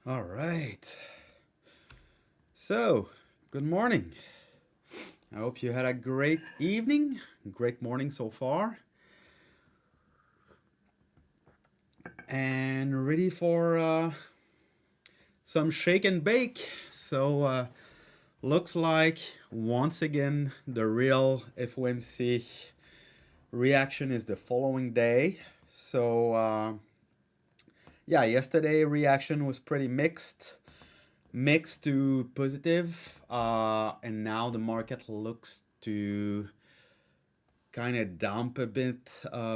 All right. So, good morning. I hope you had a great evening, great morning so far, and ready for some shake and bake. Looks like once again the real FOMC reaction is the following day. Yeah, yesterday reaction was pretty mixed to positive, and now the market looks to kind of dump a bit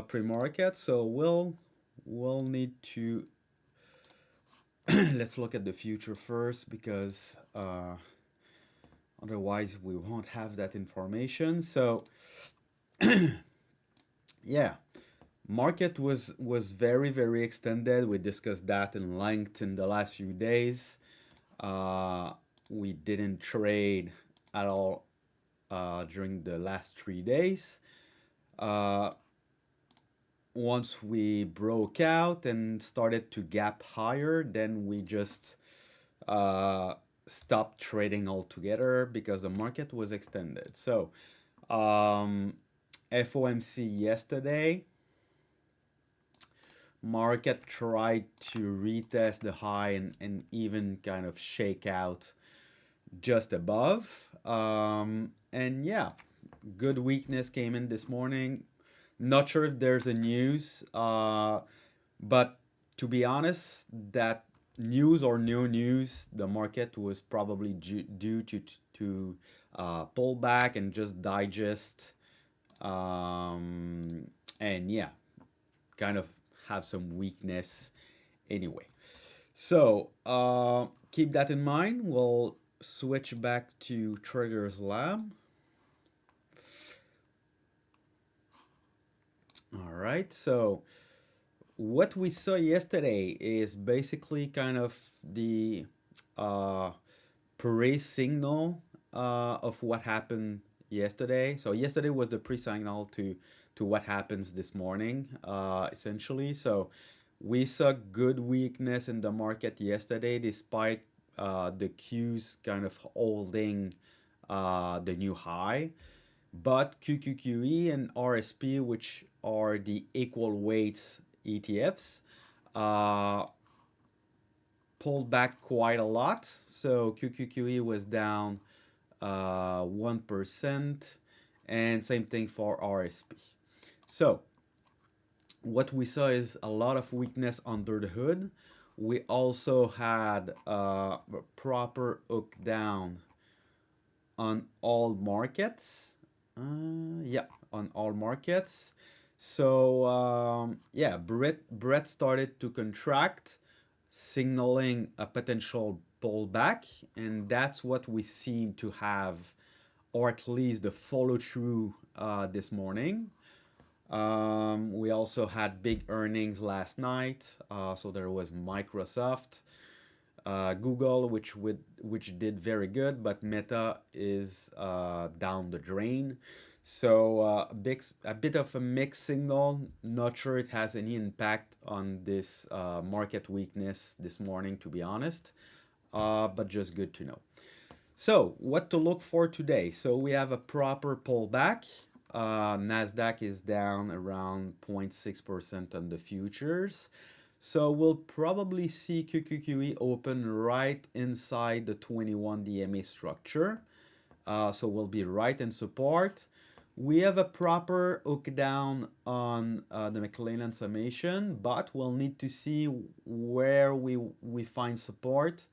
pre-market. So we'll need to let's look at the future first because otherwise we won't have that information. So yeah, market was very extended. We discussed that in length in the last few days. Uh, we didn't trade at all during the last 3 days. Uh, Once we broke out and started to gap higher, then we just uh, stopped trading altogether because the market was extended. So, um, FOMC yesterday, market tried to retest the high and even kind of shake out just above. And yeah, good weakness came in this morning. Not sure if there's a news, but to be honest, that news or no news, the market was probably due to pull back and just digest, um, and yeah, kind of have some weakness anyway. So keep that in mind. We'll switch back to TradersLab. All right. So what we saw yesterday is basically kind of the uh, pre-signal of what happened yesterday. So yesterday was the pre-signal to what happens this morning, essentially. So we saw good weakness in the market yesterday, despite the Qs kind of holding the new high. But QQQE and RSP, which are the equal weights ETFs, uh, pulled back quite a lot. So QQQE was down 1%, and same thing for RSP. So what we saw is a lot of weakness under the hood. We also had a proper hook down on all markets. Yeah, on all markets. So yeah, Brett started to contract, signaling a potential pullback, and that's what we seem to have, or at least the follow through this morning. We also had big earnings last night. So there was Microsoft, Google, which did very good, but Meta is down the drain. So a bit of a mixed signal. Not sure it has any impact on this market weakness this morning, to be honest. But just good to know. So what to look for today? So we have a proper pullback. Nasdaq is down around 0.6% on the futures. So we'll probably see QQQE open right inside the 21 DMA structure. So we'll be right in support. We have a proper hook down on the McClellan summation, but we'll need to see where we find support.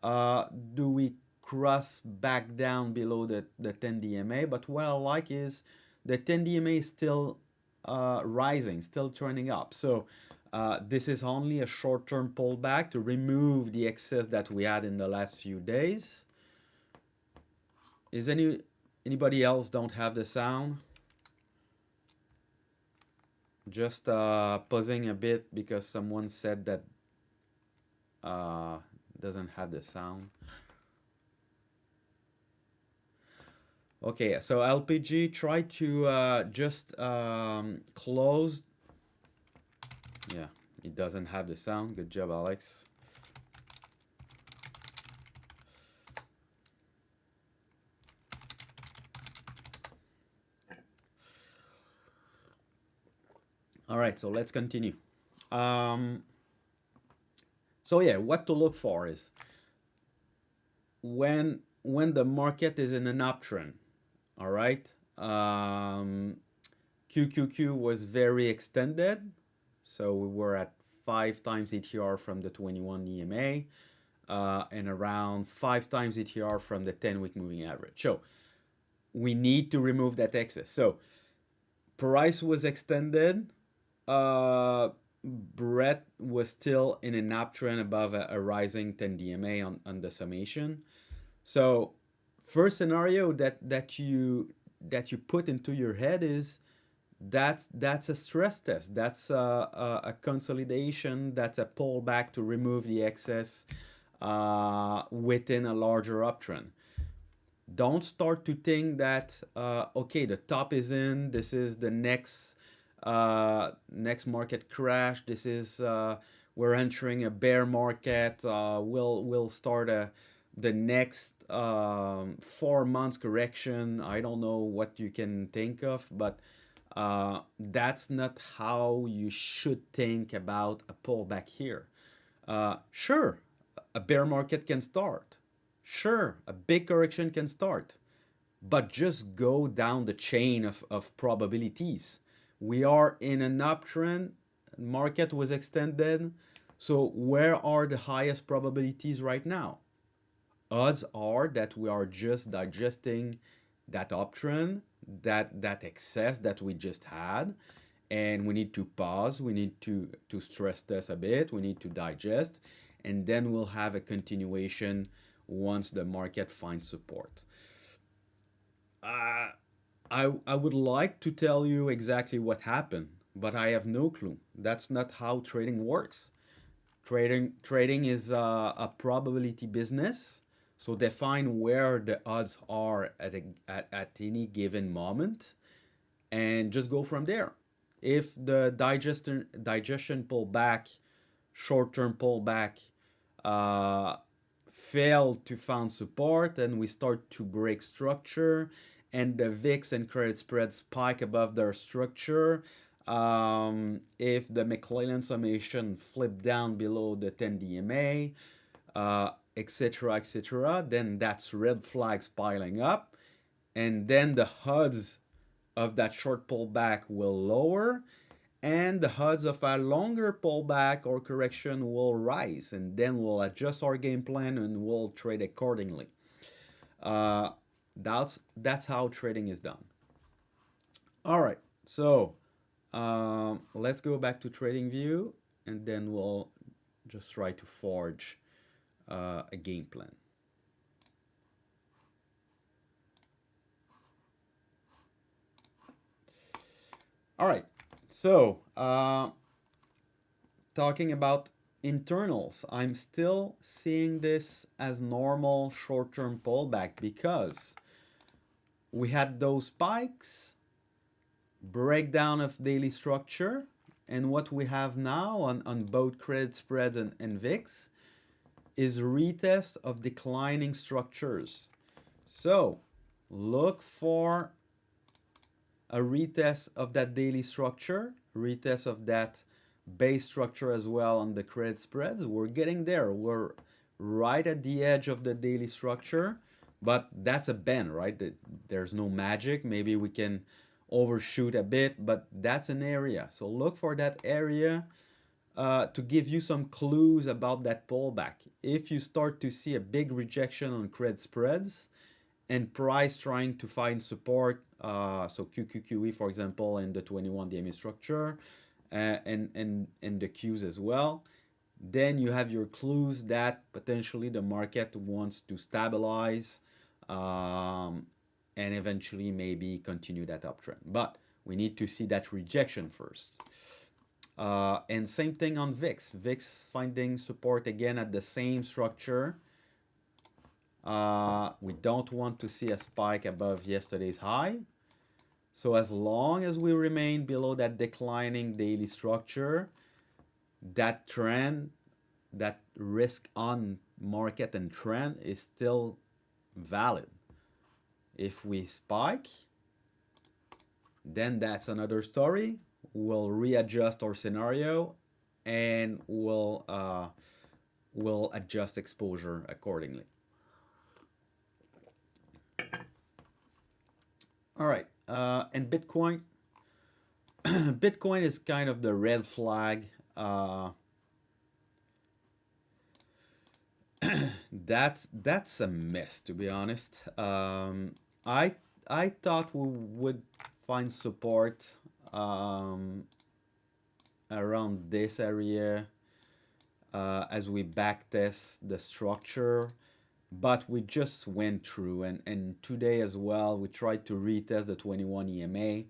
Do we cross back down below the 10 DMA? But what I like is the 10 DMA is still rising, still trending up. So this is only a short-term pullback to remove the excess that we had in the last few days. Is anybody else don't have the sound? Just pausing a bit because someone said that doesn't have the sound. Okay, so LPG, try to just close. Yeah, it doesn't have the sound. Good job, Alex. All right, so let's continue. Um, so yeah, what to look for is when the market is in an uptrend. All right, QQQ was very extended, so we were at 5 times ETR from the 21 EMA, and around 5 times ETR from the 10-week moving average. So we need to remove that excess. So price was extended. Brett was still in an uptrend above a rising 10 DMA on the summation. So first scenario that you put into your head is that's a stress test. That's a consolidation. That's a pullback to remove the excess within a larger uptrend. Don't start to think that okay, the top is in. This is the next market crash. This is we're entering a bear market. We'll start the next 4 months correction. I don't know what you can think of, but that's not how you should think about a pullback here. Sure, a bear market can start. Sure, a big correction can start. But just go down the chain of probabilities. We are in an uptrend, market was extended. So, where are the highest probabilities right now? Odds are that we are just digesting that uptrend, that excess that we just had, and we need to pause. We need to stress test a bit. We need to digest, and then we'll have a continuation once the market finds support. I would like to tell you exactly what happened, but I have no clue. That's not how trading works. Trading is a probability business. So define where the odds are at any given moment and just go from there. If the digestion pullback, short-term pullback, uh, fail to find support and we start to break structure and the VIX and credit spread spike above their structure, if the McClellan summation flip down below the 10 DMA, etc., then that's red flags piling up. And then the odds of that short pullback will lower and the odds of a longer pullback or correction will rise, and then we'll adjust our game plan and we'll trade accordingly. Uh, that's how trading is done. All right, so let's go back to trading view, and then we'll just try to forge a game plan. All right, so talking about internals, I'm still seeing this as normal short-term pullback because we had those spikes, breakdown of daily structure, and what we have now on both credit spreads and VIX is retest of declining structures. So look for a retest of that daily structure, retest of that base structure as well on the credit spreads. We're getting there. We're right at the edge of the daily structure, but that's a bend, right? There's no magic. Maybe we can overshoot a bit, but that's an area. So look for that area to give you some clues about that pullback. If you start to see a big rejection on credit spreads and price trying to find support, so QQQE, for example, in the 21 DMA structure, and the Qs as well, then you have your clues that potentially the market wants to stabilize and eventually maybe continue that uptrend. But we need to see that rejection first. And same thing on VIX. VIX finding support again at the same structure. We don't want to see a spike above yesterday's high. So as long as we remain below that declining daily structure, that trend, that risk on market and trend is still valid. If we spike, then that's another story. we'll readjust our scenario and we'll adjust exposure accordingly. All right, and Bitcoin. Bitcoin is kind of the red flag. That's a mess, to be honest. I I thought we would find support um, around this area as we backtest the structure, but we just went through, and today as well we tried to retest the 21 EMA.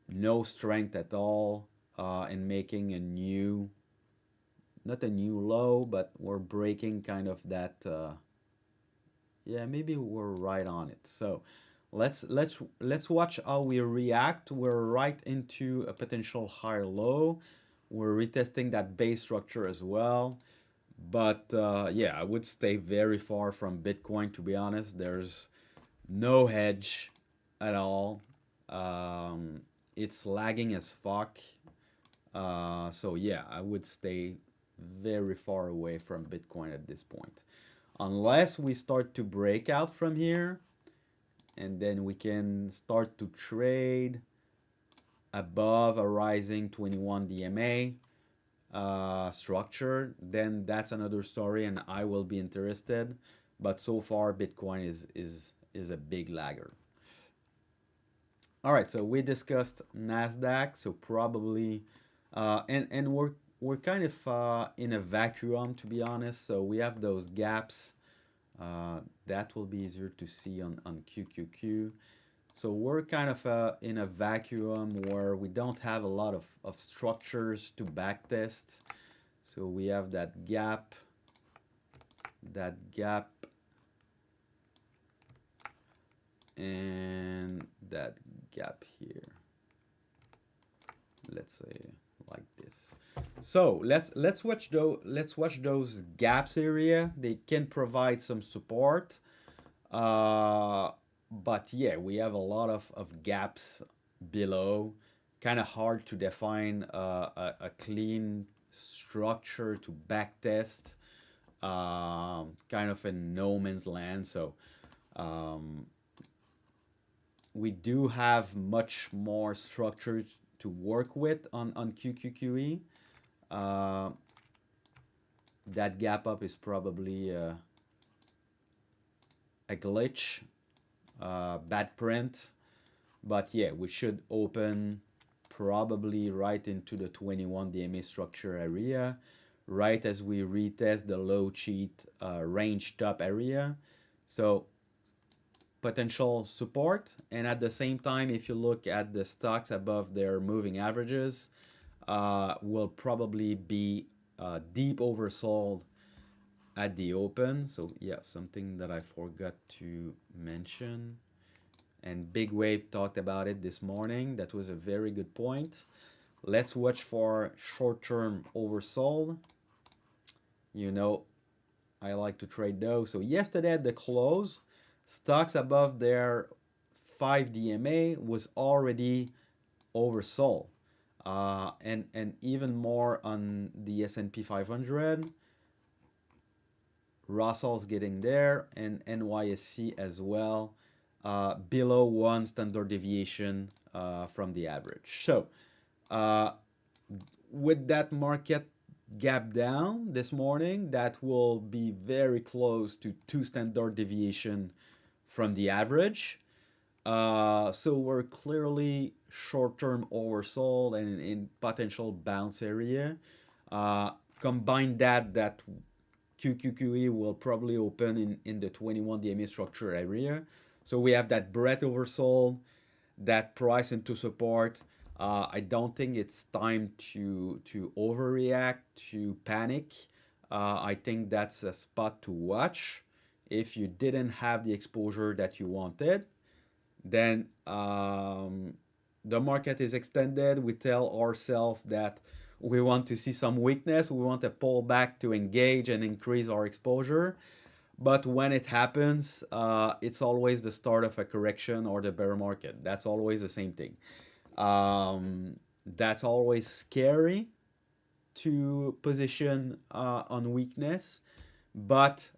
No strength at all, and making a new, not a new low, but we're breaking kind of that. Yeah, maybe we're right on it. So let's watch how we react. We're right into a potential higher low. We're retesting that base structure as well. But yeah, I would stay very far from Bitcoin, to be honest. There's no hedge at all. It's lagging as fuck. So yeah, I would stay very far away from Bitcoin at this point. Unless we start to break out from here, and then we can start to trade above a rising 21 DMA structure, then that's another story, and I will be interested. But so far, Bitcoin is a big lagger. All right, so we discussed Nasdaq, so probably, and we're kind of in a vacuum, to be honest. So we have those gaps that will be easier to see on QQQ. So we're kind of in a vacuum where we don't have a lot of structures to backtest. So we have that gap, and that gap here. Let's say like this. So let's watch those gaps area. They can provide some support. But yeah, we have a lot of gaps below. Kind of hard to define a clean structure to backtest. Kind of in no man's land. So um, we do have much more structures to work with on QQQE. Uh, that gap up is probably a glitch, bad print, but yeah, we should open probably right into the 21 DMA structure area, right as we retest the low cheat range top area. So potential support, and at the same time, if you look at the stocks above their moving averages, will probably be deep oversold at the open. So yeah, something that I forgot to mention, and Big Wave talked about it this morning. That was a very good point. Let's watch for short-term oversold. You know, I like to trade those. So yesterday at the close, stocks above their 5 DMA was already oversold, and even more on the S&P 500. Russell's getting there, and NYSE as well, below one standard deviation from the average. So uh, with that market gap down this morning, that will be very close to two standard deviation from the average. So we're clearly short-term oversold and in potential bounce area. Combine that QQQE will probably open in the 21 DMA structure area. So we have that breadth oversold, that price into support. I don't think it's time to overreact, to panic. I think that's a spot to watch. If you didn't have the exposure that you wanted, then the market is extended. We tell ourselves that we want to see some weakness. We want a pullback to engage and increase our exposure. But when it happens, it's always the start of a correction or the bear market. That's always the same thing. Um, That's always scary to position on weakness, but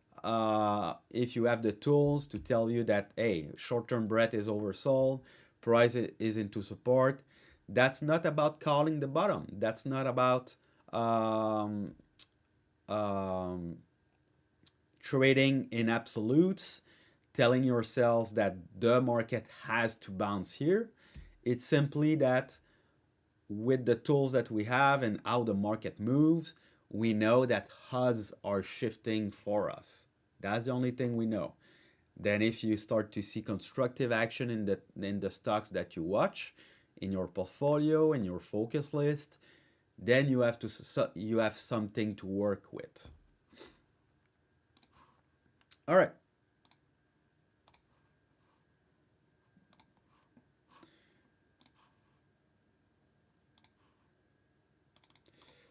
if you have the tools to tell you that, hey, short-term breadth is oversold, price is into support, that's not about calling the bottom. That's not about um, um, trading in absolutes, telling yourself that the market has to bounce here. It's simply that with the tools that we have and how the market moves, we know that HUDs are shifting for us. That's the only thing we know. Then if you start to see constructive action in the stocks that you watch, in your portfolio, in your focus list, then you have something to work with. All right.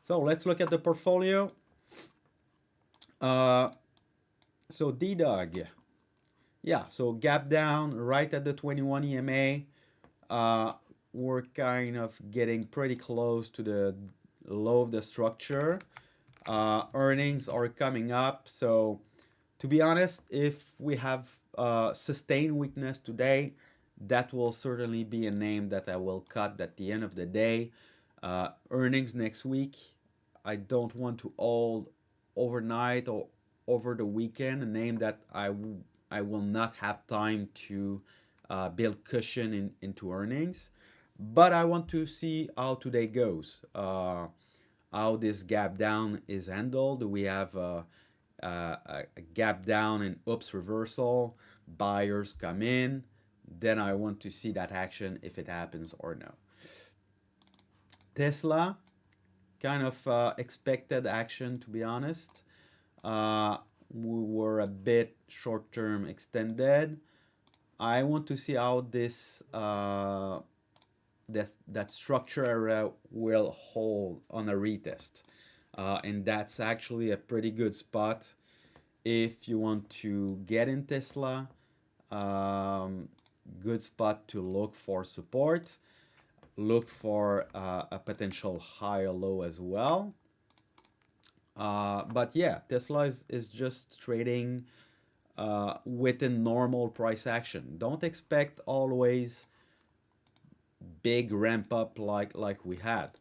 So let's look at the portfolio. Uh, so D-Dog, yeah, so gap down right at the 21 EMA. Uh, we're kind of getting pretty close to the low of the structure. Earnings are coming up. So to be honest, if we have sustained weakness today, that will certainly be a name that I will cut at the end of the day. Earnings next week, I don't want to hold overnight or over the weekend, a name that I will not have time to build cushion into earnings. But I want to see how today goes, how this gap down is handled. We have a gap down and oops reversal. Buyers come in. Then I want to see that action if it happens or no. Tesla, kind of expected action to be honest. Uh, we were a bit short term extended. I want to see how this that structure area will hold on a retest. And that's actually a pretty good spot if you want to get in Tesla. Um, Good spot to look for support. Look for a potential higher low as well. But yeah, Tesla is just trading within normal price action. Don't expect always big ramp up like we had.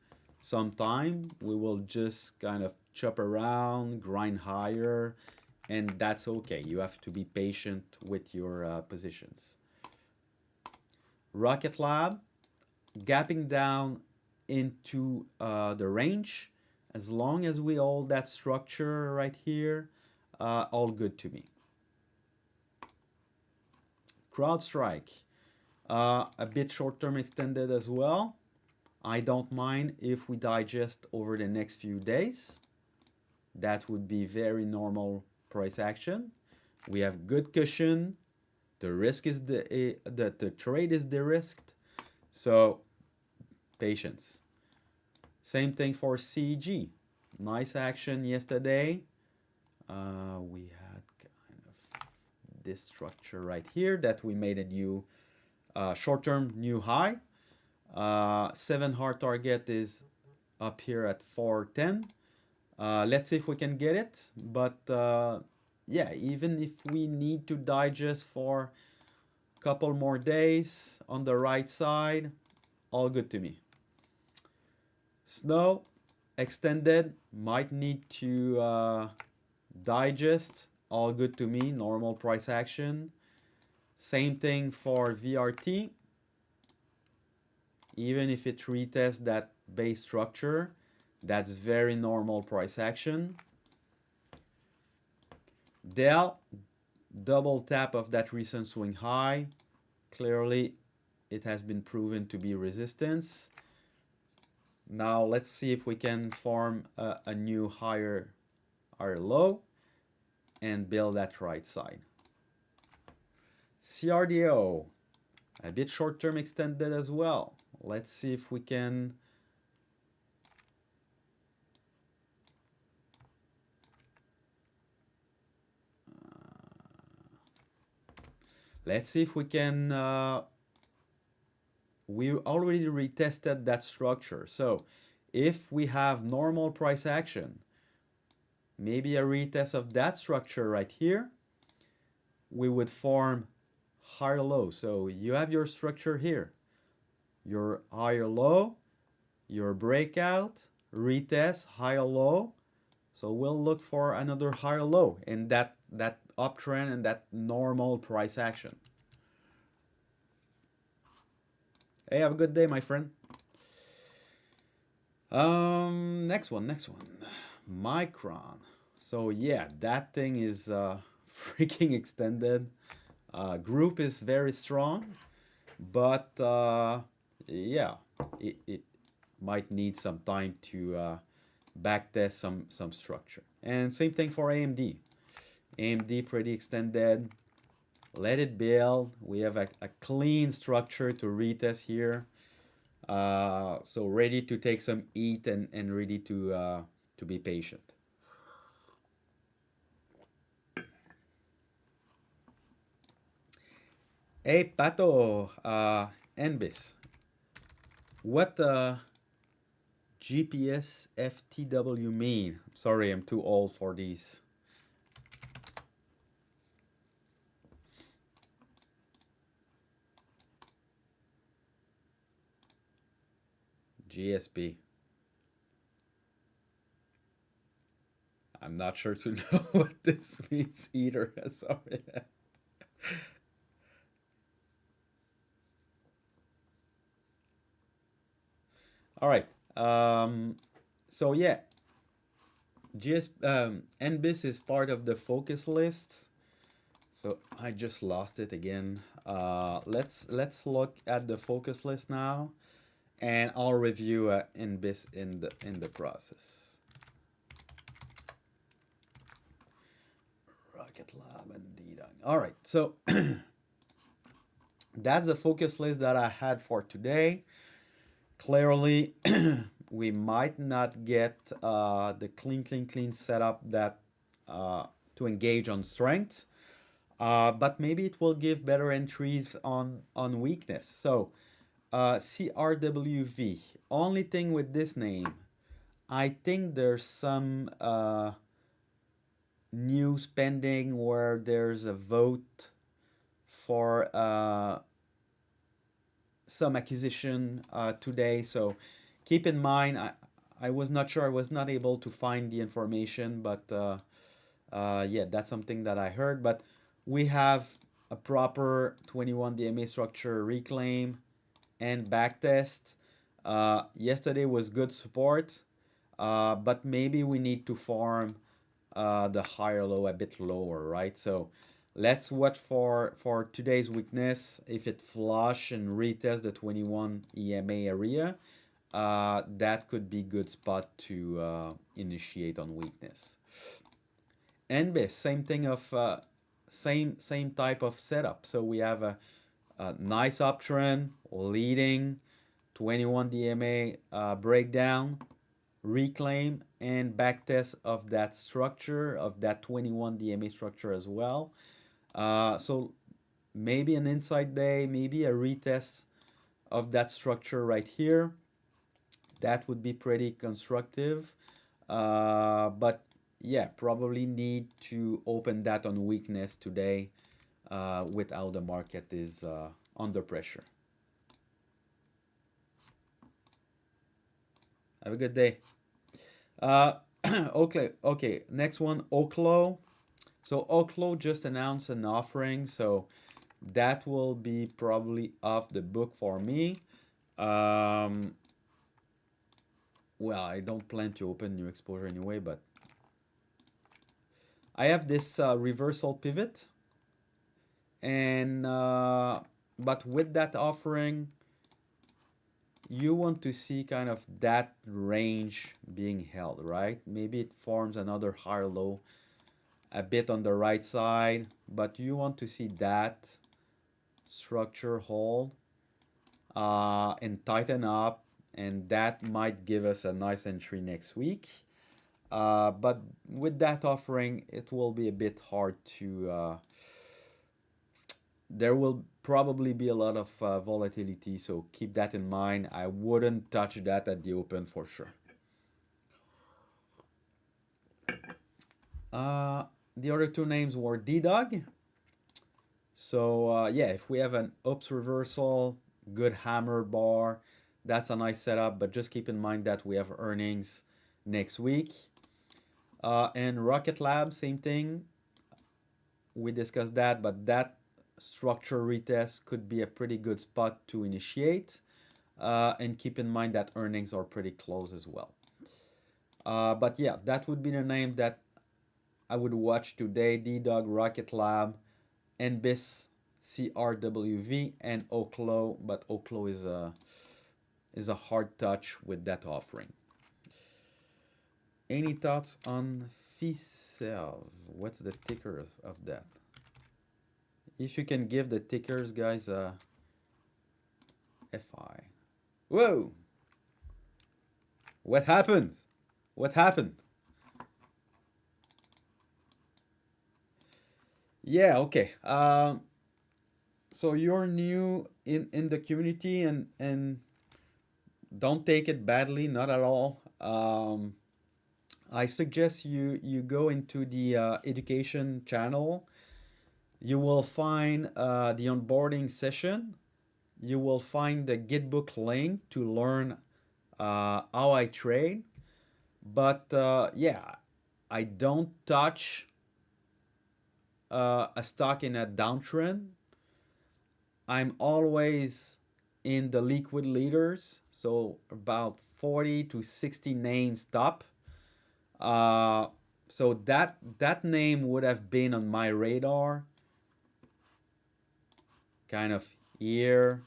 Sometime we will just kind of chop around, grind higher, and that's okay. You have to be patient with your positions. Rocket Lab, gapping down into the range. As long as we hold that structure right here, all good to me. CrowdStrike, a bit short-term extended as well. I don't mind if we digest over the next few days. That would be very normal price action. We have good cushion. The risk is the trade is de-risked. So patience. Same thing for CG. Nice action yesterday. We had kind of this structure right here that we made a new short-term new high. 7 hard target is up here at 410. Let's see if we can get it. But yeah, even if we need to digest for a couple more days on the right side, all good to me. Snow extended, might need to digest, all good to me, normal price action. Same thing for VRT. Even if it retests that base structure, that's very normal price action. Dell, double tap of that recent swing high. Clearly, it has been proven to be resistance. Now let's see if we can form a new higher low and build that right side. CRDO, a bit short-term extended as well. Let's see if we can we already retested that structure. So if we have normal price action, maybe a retest of that structure right here, we would form higher low. So you have your structure here, your higher low, your breakout, retest, higher low. So we'll look for another higher low in that uptrend and that normal price action. Hey, have a good day, my friend. Next one. Micron. So yeah, that thing is freaking extended. Group is very strong, but yeah, it might need some time to backtest some structure. And same thing for AMD. AMD pretty extended. Let it build. We have a clean structure to retest here. So ready to take some heat and ready to be patient. Hey, Pato, NBIS. What GPS FTW mean? Sorry, I'm too old for these. GSP. I'm not sure to know what this means either. Sorry. All right. So yeah, NBIS is part of the focus list. So I just lost it again. Let's look at the focus list now, and I'll review NBIS in the process. Rocket Lab and D-Dog. All right, so that's the focus list that I had for today. Clearly, we might not get the clean setup that to engage on strength, but maybe it will give better entries on weakness. So CRWV. Only thing with this name, I think there's some new spending where there's a vote for some acquisition today. So keep in mind, I was not sure, I was not able to find the information, but yeah, that's something that I heard. But we have a proper 21 DMA structure reclaim and backtest. Yesterday was good support, but maybe we need to farm the higher low a bit lower, right? So let's watch for today's weakness. If it flush and retest the 21 EMA area, that could be good spot to initiate on weakness. NBIS, same thing of same type of setup. So we have a nice uptrend leading 21 DMA breakdown, reclaim and backtest of that structure, of that 21 DMA structure as well. So maybe an inside day, maybe a retest of that structure right here. That would be pretty constructive. But yeah, probably need to open that on weakness today with how the market is under pressure. Have a good day. Okay. Next one, Oklo. So Oklo just announced an offering, so that will be probably off the book for me. Well, I don't plan to open new exposure anyway, but I have this reversal pivot, and but with that offering, you want to see kind of that range being held, right? Maybe it forms another higher low a bit on the right side, but you want to see that structure hold and tighten up, and that might give us a nice entry next week. But with that offering, it will be a bit hard to there will probably be a lot of volatility, so keep that in mind. I wouldn't touch that at the open for sure. Uh, the other two names were D-Dog. So yeah, if we have an ups reversal, good hammer bar, that's a nice setup. But just keep in mind that we have earnings next week. And Rocket Lab, same thing. We discussed that, but that structure retest could be a pretty good spot to initiate. And keep in mind that earnings are pretty close as well. But yeah, that would be the name that I would watch today: D-Dog, Rocket Lab, NBIS, CRWV, and Oklo. But Oklo is a hard touch with that offering. Any thoughts on FISEV? What's the ticker of that? If you can give the tickers, guys, FI. Whoa! What happened? What happened? Yeah, okay. So you're new in the community, and don't take it badly, not at all. I suggest you go into the education channel. You will find the onboarding session. You will find the Gitbook link to learn how I trade. But yeah, I don't touch a stock in a downtrend. I'm always in the liquid leaders, so about 40 to 60 names top. Uh, so that name would have been on my radar, kind of here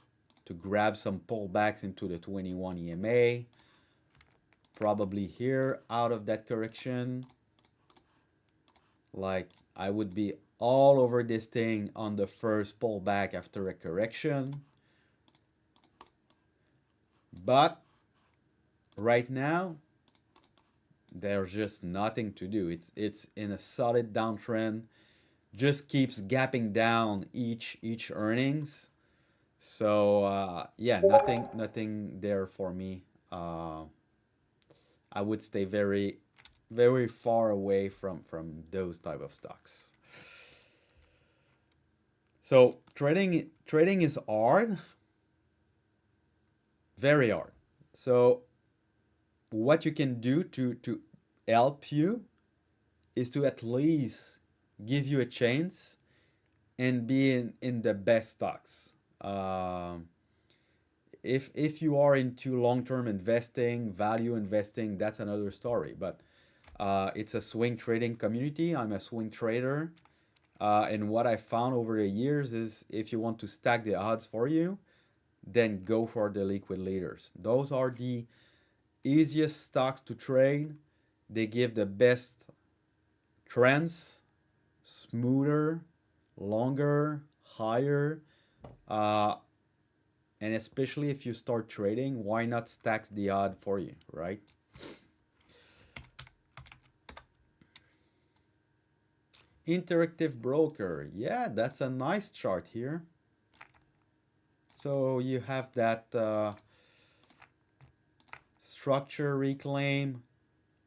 to grab some pullbacks into the 21 EMA. Probably here out of that correction. Like I would be all over this thing on the first pullback after a correction. But right now, there's just nothing to do. It's in a solid downtrend. Just keeps gapping down each earnings. So yeah, nothing there for me. I would stay very far away from those type of stocks. So trading is hard, very hard. So what you can do to help you is to at least give you a chance and be in the best stocks. If you are into long-term investing, value investing, that's another story. But it's a swing trading community. I'm a swing trader. And what I found over the years is if you want to stack the odds for you, then go for the liquid leaders. Those are the easiest stocks to trade. They give the best trends, smoother, longer, higher. Uh, and especially if you start trading, why not stack the odd for you, right? Interactive broker. Yeah, that's a nice chart here. So you have that structure reclaim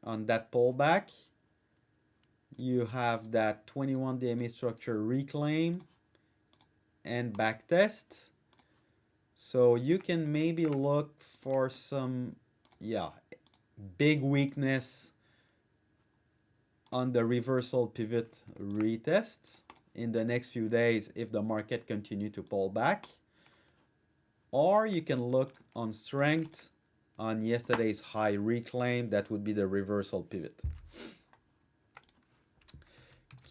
on that pullback. You have that 21 DMA structure reclaim and backtest. So you can maybe look for some, yeah, big weakness on the reversal pivot retest in the next few days if the market continue to pull back. Or you can look on strength on yesterday's high reclaim. That would be the reversal pivot.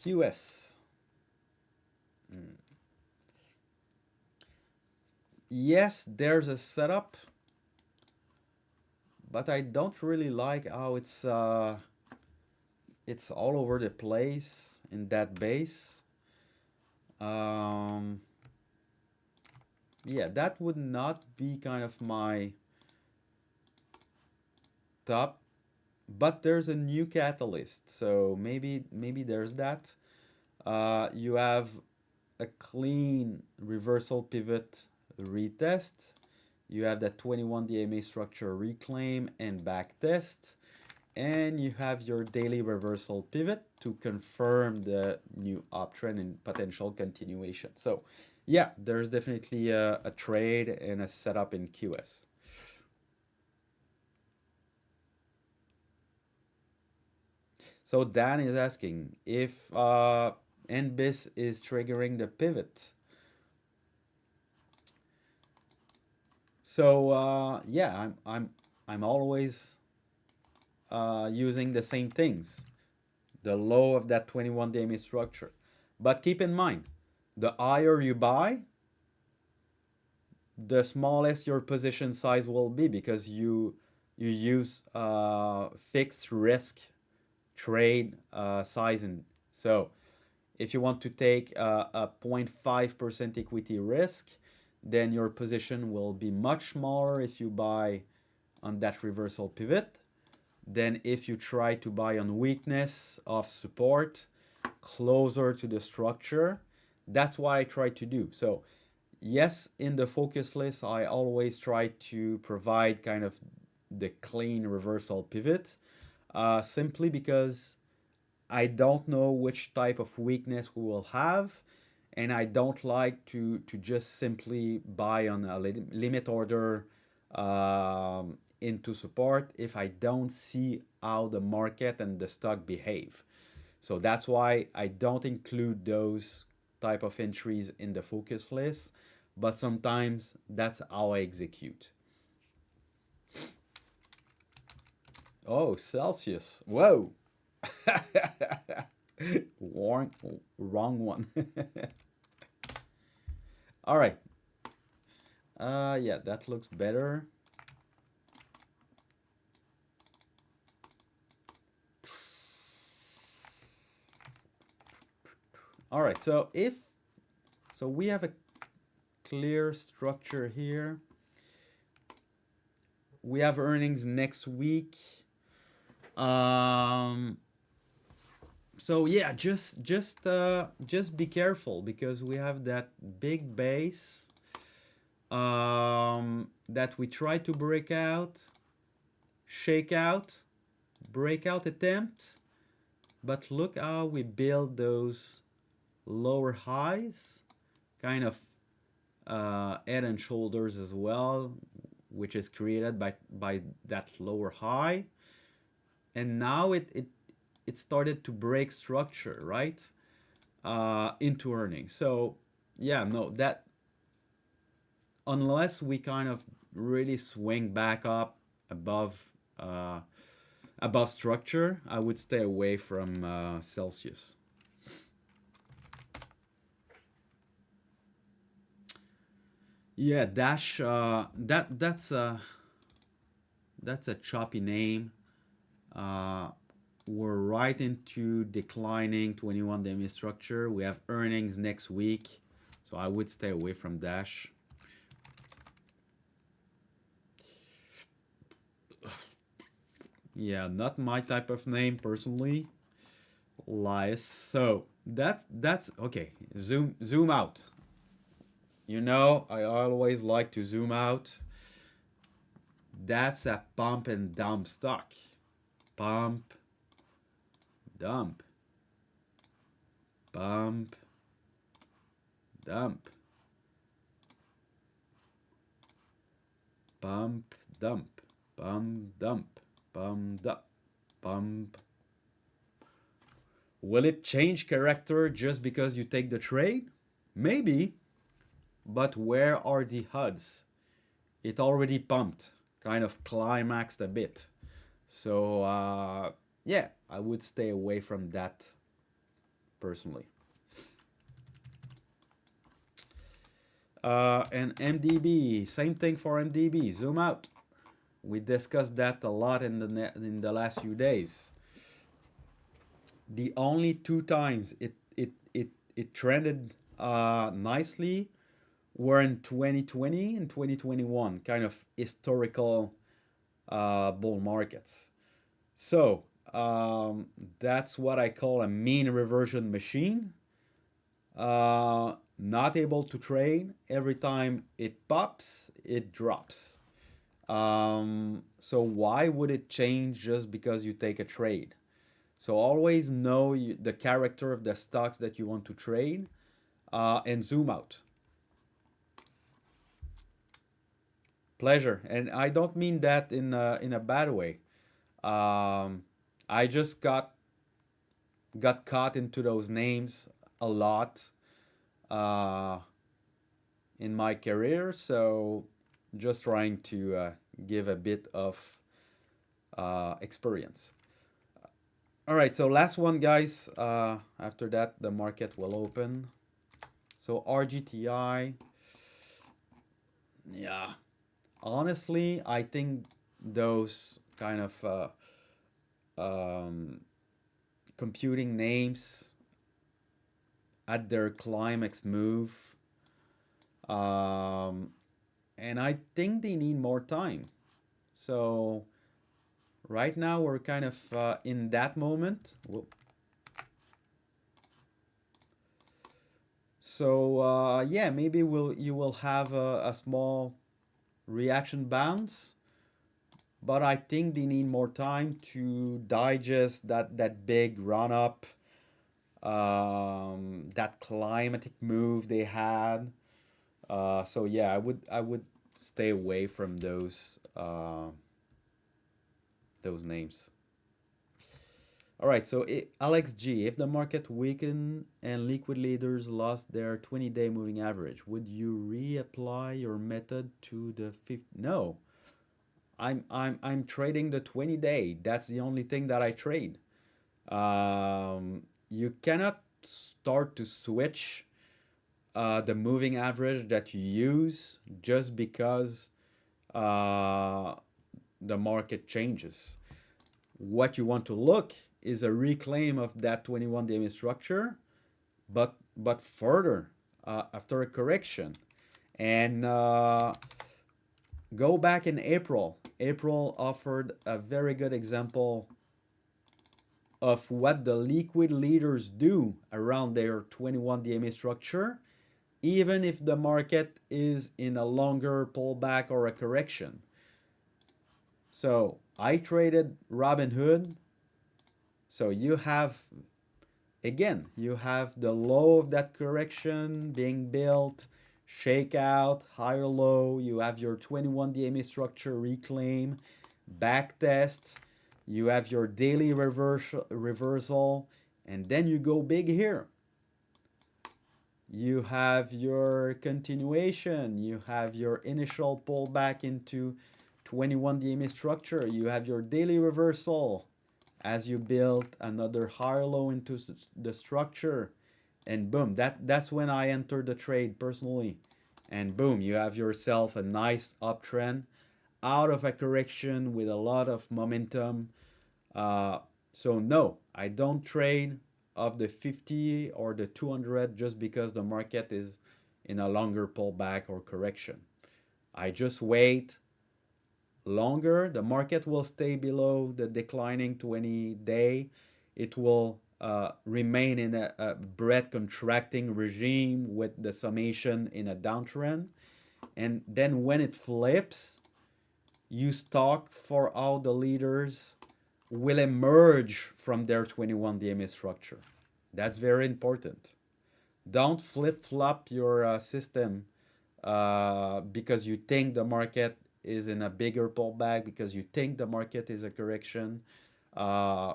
QS. Yes, there's a setup, but I don't really like how it's all over the place in that base. Yeah, that would not be kind of my top, but there's a new catalyst, so maybe there's that. You have a clean reversal pivot retest. You have that 21 DMA structure reclaim and back test. And you have your daily reversal pivot to confirm the new uptrend and potential continuation. So yeah, there's definitely a trade and a setup in QS. So Dan is asking if NBIS is triggering the pivot. So yeah, I'm always using the same things, the low of that 21 DMA structure. But keep in mind, the higher you buy, the smallest your position size will be because you use fixed risk trade sizing. So if you want to take a 0.5% equity risk, then your position will be much smaller if you buy on that reversal pivot than if you try to buy on weakness of support closer to the structure. That's what I try to do. So yes, in the focus list, I always try to provide kind of the clean reversal pivot, simply because I don't know which type of weakness we will have, and I don't like to just simply buy on a limit order into support if I don't see how the market and the stock behave. So that's why I don't include those type of entries in the focus list, but sometimes that's how I execute. Oh, Celsius. Whoa. Wrong, wrong one. All right. Yeah, that looks better. All right. So we have a clear structure here. We have earnings next week. So yeah, just be careful because we have that big base that we try to break out, shake out, breakout attempt, but look how we build those lower highs, kind of head and shoulders as well, which is created by that lower high, and now it started to break structure, right, into earnings. So yeah, no, that unless we kind of really swing back up above above structure, I would stay away from Celsius. Yeah, Dash. That's a choppy name. Uh, we're right into declining 21 DMA structure. We have earnings next week, so I would stay away from Dash. Yeah, not my type of name personally. Lies. So that's okay. Zoom out. You know, I always like to zoom out. That's a pump and dump stock. Pump, dump, pump, dump, pump, dump, pump, dump, pump, dump, pump. Will it change character just because you take the trade? Maybe, but where are the HUDs? It already pumped, kind of climaxed a bit. So yeah, I would stay away from that personally. And MDB, same thing for MDB. Zoom out. We discussed that a lot in the last few days. The only two times it trended nicely were in 2020 and 2021, kind of historical bull markets. So that's what I call a mean reversion machine. not able to trade. Every time it pops, it drops. So why would it change just because you take a trade? So always know the character of the stocks that you want to trade, and zoom out. Pleasure. And I don't mean that in a bad way. Um, I just got caught into those names a lot uh, in my career. So just trying to give a bit of experience. All right, so last one, guys. After that, the market will open. So RGTI, yeah. Honestly, I think those kind of um, computing names at their climax move, um, and I think they need more time. So right now we're kind of in that moment. So yeah, maybe you will have a small reaction bounce, but I think they need more time to digest that big run up, that climatic move they had. So yeah, I would stay away from those names. All right, so Alex G, if the market weakened and liquid leaders lost their 20-day moving average, would you reapply your method to the 50? No, I'm trading the 20-day. That's the only thing that I trade. You cannot start to switch the moving average that you use just because uh, the market changes. What you want to look is a reclaim of that 21 DMA structure, but further after a correction. And go back in April. April offered a very good example of what the liquid leaders do around their 21 DMA structure, even if the market is in a longer pullback or a correction. So I traded Robinhood. So you have, again, you have the low of that correction being built, shakeout, higher low. You have your 21 DMA structure reclaim, back tests. You have your daily reversal, and then you go big here. You have your continuation. You have your initial pullback into 21 DMA structure. You have your daily reversal as you build another higher low into the structure, and boom, that's when I entered the trade personally, and boom, you have yourself a nice uptrend out of a correction with a lot of momentum. uh, so no, I don't trade of the 50 or the 200 just because the market is in a longer pullback or correction. I just wait longer. The market will stay below the declining 20-day. It will remain in a breadth contracting regime with the summation in a downtrend. And then when it flips, you stock for how the leaders will emerge from their 21 DMA structure. That's very important. Don't flip flop your system because you think the market is in a bigger pullback, because you think the market is a correction. Uh,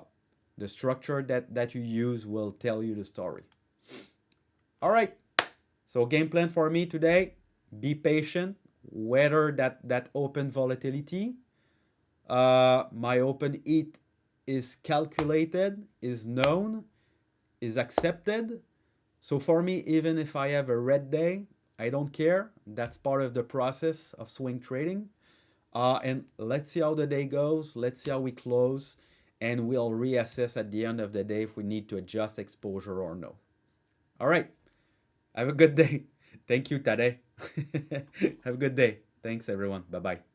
the structure that you use will tell you the story. All right. So game plan for me today: be patient, weather that open volatility. My open EAT is calculated, is known, is accepted. So for me, even if I have a red day, I don't care. That's part of the process of swing trading. And let's see how the day goes. Let's see how we close. And we'll reassess at the end of the day if we need to adjust exposure or no. All right. Have a good day. Thank you, Tade. Have a good day. Thanks, everyone. Bye bye.